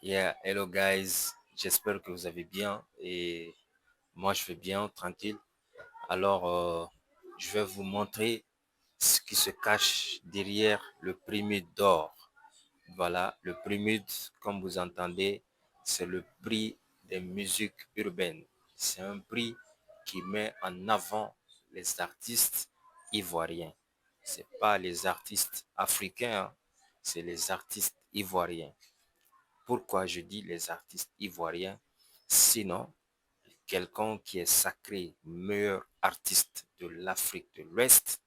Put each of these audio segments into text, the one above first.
Yeah, hello guys, j'espère que vous allez bien et moi je vais bien, tranquille. Alors, je vais vous montrer ce qui se cache derrière le pyramide d'or. Voilà, le pyramide, comme vous entendez, c'est le prix des musiques urbaines. C'est un prix qui met en avant les artistes ivoiriens. C'est pas les artistes africains, hein, c'est les artistes ivoiriens. Pourquoi je dis les artistes ivoiriens? Sinon, quelqu'un qui est sacré meilleur artiste de l'Afrique de l'Ouest,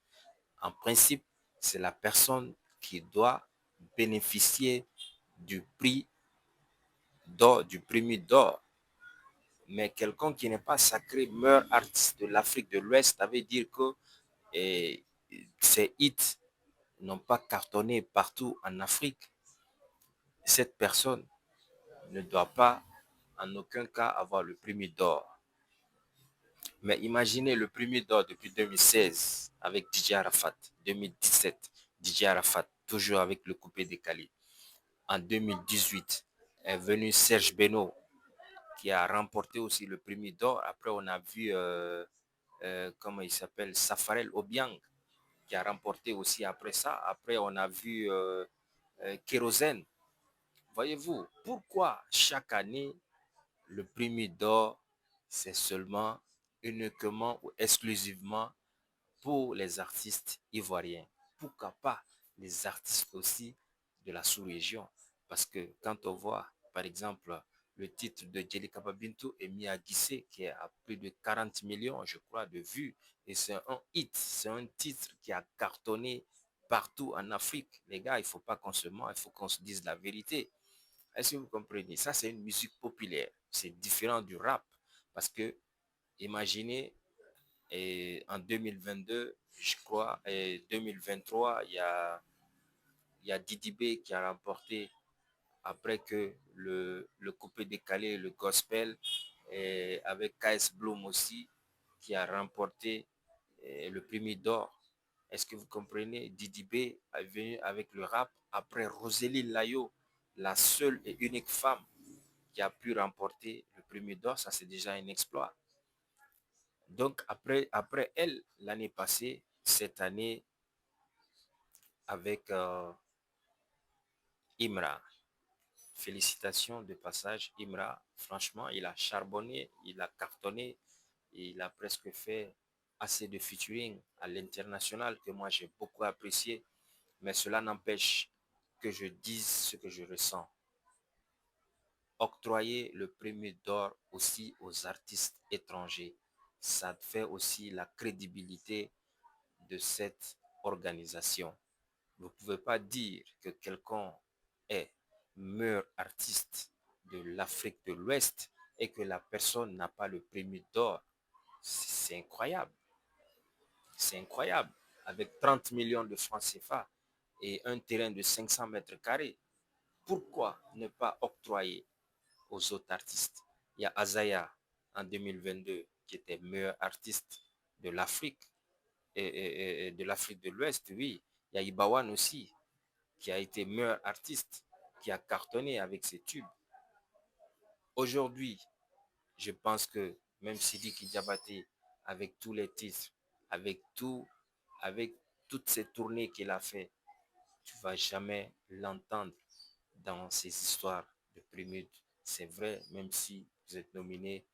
en principe, c'est la personne qui doit bénéficier du prix d'or, du prix d'or. Mais quelqu'un qui n'est pas sacré meilleur artiste de l'Afrique de l'Ouest, ça veut dire que eh, ses hits n'ont pas cartonné partout en Afrique. Cette personne ne doit pas en aucun cas avoir le prix d'or. Mais imaginez le premier d'or depuis 2016 avec DJ Arafat, 2017, DJ Arafat, toujours avec le coupé décalé. En 2018 est venu Serge Beno qui a remporté aussi le premier d'or. Après, on a vu, comment il s'appelle, Safarel Obiang qui a remporté aussi après ça. Après, on a vu Kérosène. Voyez-vous, pourquoi chaque année le premier d'or, c'est seulement, uniquement ou exclusivement pour les artistes ivoiriens. Pourquoi pas les artistes aussi de la sous-région? Parce que quand on voit, par exemple, le titre de Djelika Babinto et Mia Guissé, qui est à plus de 40 millions, je crois, de vues, et c'est un hit, c'est un titre qui a cartonné partout en Afrique. Les gars, il ne faut pas qu'on se ment, il faut qu'on se dise la vérité. Est-ce que vous comprenez? Ça, c'est une musique populaire. C'est différent du rap. Parce que, imaginez, en 2022, je crois, et 2023, il y a Didi B qui a remporté, après que le coupé décalé, le gospel, et avec KS Bloom aussi, qui a remporté le prix d'or. Est-ce que vous comprenez? Didi B est venu avec le rap après Rosélie Layo, la seule et unique femme qui a pu remporter le premier d'or. Ça, c'est déjà un exploit. Donc, après elle, l'année passée, cette année, avec Imra. Félicitations de passage, Imra. Franchement, il a charbonné, il a cartonné, et il a presque fait assez de featuring à l'international que moi j'ai beaucoup apprécié. Mais cela n'empêche que je dise ce que je ressens. Octroyer le premier d'or aussi aux artistes étrangers, ça fait aussi la crédibilité de cette organisation. Vous ne pouvez pas dire que quelqu'un est meilleur artiste de l'Afrique de l'Ouest et que la personne n'a pas le prix d'or. C'est incroyable. C'est incroyable. Avec 30 millions de francs CFA et un terrain de 500 mètres carrés, pourquoi ne pas octroyer aux autres artistes? Il y a Azaya en 2022 qui était meilleur artiste de l'Afrique et de l'Afrique de l'Ouest, oui. Il y a Ibawan aussi qui a été meilleur artiste, qui a cartonné avec ses tubes. Aujourd'hui, je pense que même Sidiki Diabaté, avec tous les titres, avec tout, avec toutes ces tournées qu'il a fait, tu vas jamais l'entendre dans ces histoires de prémude. C'est vrai, même si vous êtes nominé,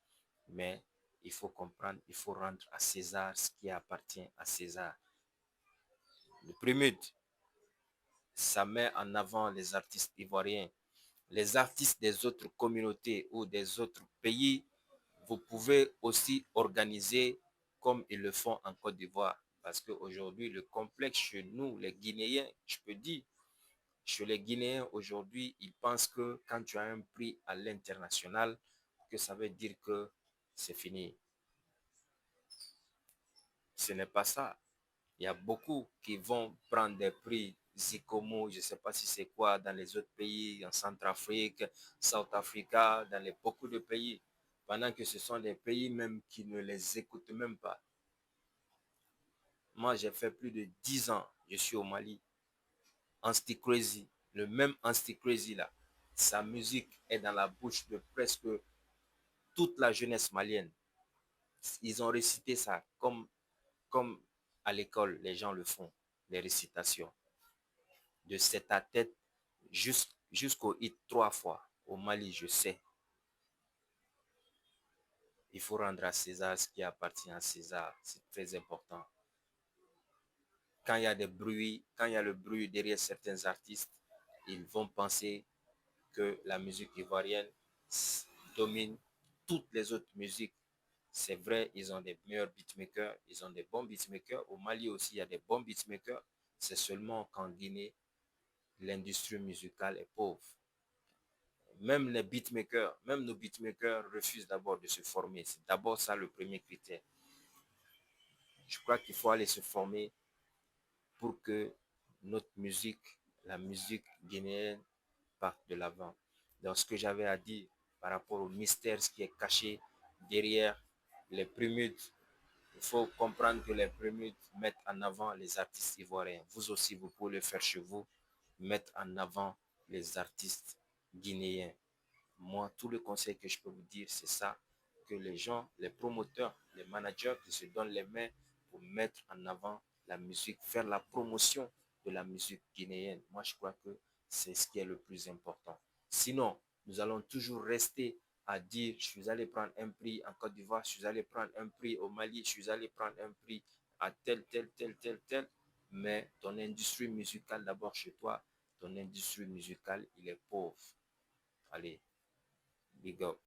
mais il faut comprendre, il faut rendre à César ce qui appartient à César. Le prémude, ça met en avant les artistes ivoiriens. Les artistes des autres communautés ou des autres pays, vous pouvez aussi organiser comme ils le font en Côte d'Ivoire. Parce qu'aujourd'hui, le complexe chez nous, les Guinéens, je peux dire, chez les Guinéens aujourd'hui, ils pensent que quand tu as un prix à l'international, que ça veut dire que c'est fini. Ce n'est pas ça. Il y a beaucoup qui vont prendre des prix Zikomo, je ne sais pas si c'est quoi, dans les autres pays, en Centrafrique, South Africa, dans beaucoup de pays, pendant que ce sont des pays même qui ne les écoutent même pas. Moi, j'ai fait plus de 10 ans, je suis au Mali. Ansti Crazy, le même Ansti Crazy là. Sa musique est dans la bouche de presque toute la jeunesse malienne. Ils ont récité ça comme à l'école, les gens le font, les récitations. De cette à tête jusqu'au hit 3 fois. Au Mali, je sais. Il faut rendre à César ce qui appartient à César. C'est très important. Quand il y a des bruits, quand il y a le bruit derrière certains artistes, ils vont penser que la musique ivoirienne domine toutes les autres musiques. C'est vrai, ils ont des meilleurs beatmakers, ils ont des bons beatmakers. Au Mali aussi, il y a des bons beatmakers. C'est seulement qu'en Guinée, l'industrie musicale est pauvre. Même les beatmakers, même nos beatmakers refusent d'abord de se former. C'est d'abord ça le premier critère. Je crois qu'il faut aller se former pour que notre musique, la musique guinéenne, parte de l'avant. Donc, ce que j'avais à dire par rapport au mystère, ce qui est caché derrière les prémudes, il faut comprendre que les prémudes mettent en avant les artistes ivoiriens. Vous aussi, vous pouvez le faire chez vous, mettre en avant les artistes guinéens. Moi, tout le conseil que je peux vous dire, c'est ça, que les gens, les promoteurs, les managers qui se donnent les mains pour mettre en avant la musique, faire la promotion de la musique guinéenne. Moi, je crois que c'est ce qui est le plus important. Sinon, nous allons toujours rester à dire, je suis allé prendre un prix en Côte d'Ivoire, je suis allé prendre un prix au Mali, je suis allé prendre un prix à tel. Mais ton industrie musicale, d'abord chez toi, ton industrie musicale, il est pauvre. Allez, big up.